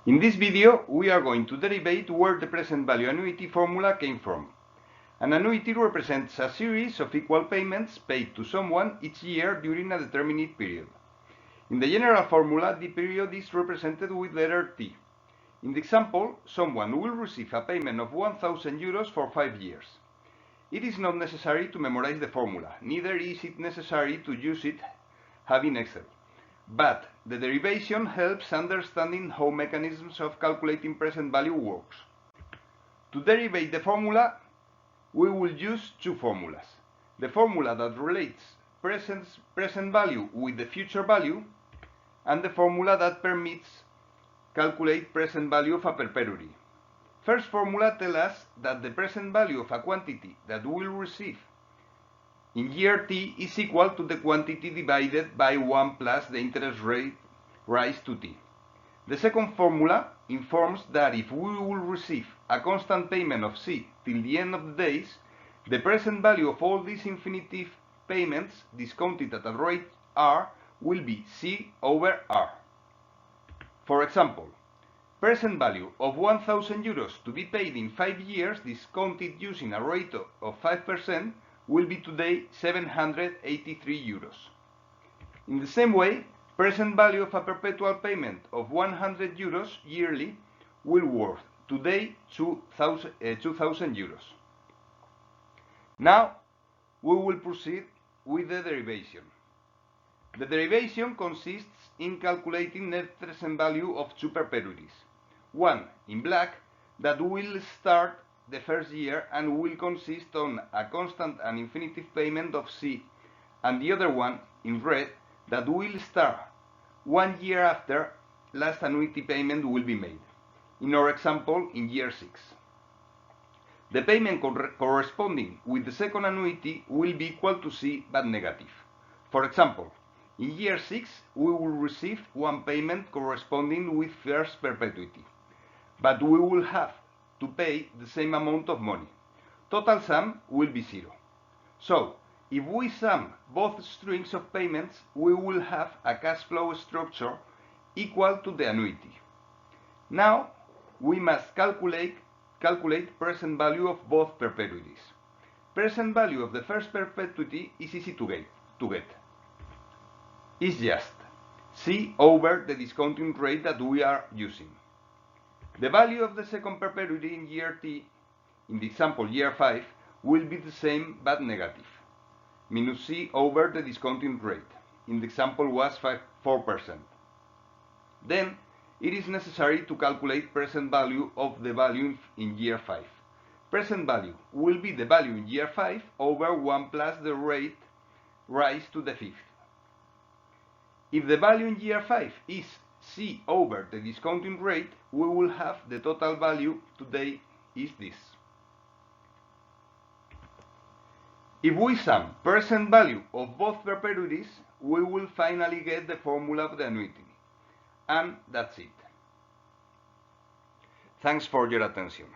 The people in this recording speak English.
In this video, we are going to derivate where the present value annuity formula came from. An annuity represents a series of equal payments paid to someone each year during a determined period. In the general formula, the period is represented with letter T. In the example, someone will receive a payment of 1,000 euros for 5 years. It is not necessary to memorize the formula, neither is it necessary to use it having Excel. But the derivation helps understanding how mechanisms of calculating present value works. To derivate the formula, we will use two formulas. The formula that relates present value with the future value, and the formula that permits calculate present value of a perpetuity. First formula tells us that the present value of a quantity that we will receive in year t is equal to the quantity divided by 1 plus the interest rate raised to t. The second formula informs that if we will receive a constant payment of c till the end of the days, the present value of all these infinitive payments discounted at a rate r will be c over r. For example, present value of 1,000 euros to be paid in 5 years discounted using a rate of 5% will be today 783 euros. In the same way, present value of a perpetual payment of 100 euros yearly will worth today 2,000 euros. Now, we will proceed with the derivation. The derivation consists in calculating net present value of two perpetuities. One, in black, that will start the first year and will consist on a constant and infinitive payment of C, and the other one, in red, that will start 1 year after last annuity payment will be made. In our example, in year 6. The payment corresponding with the second annuity will be equal to C but negative. For example, in year 6 we will receive one payment corresponding with first perpetuity, but we will have to pay the same amount of money. Total sum will be 0. So, if we sum both strings of payments, we will have a cash flow structure equal to the annuity. Now, we must calculate present value of both perpetuities. Present value of the first perpetuity is easy to get. It's just C over the discounting rate that we are using. The value of the second perpetuity in year t, in the example year 5, will be the same but negative, minus C over the discounting rate. In the example was 4%. Then, it is necessary to calculate present value of the value in year 5. Present value will be the value in year 5 over 1 plus the rate raised to the 5th. If the value in year 5 is C over the discounting rate, we will have the total value today is this. If we sum present value of both perpetuities, we will finally get the formula of the annuity. And that's it. Thanks for your attention.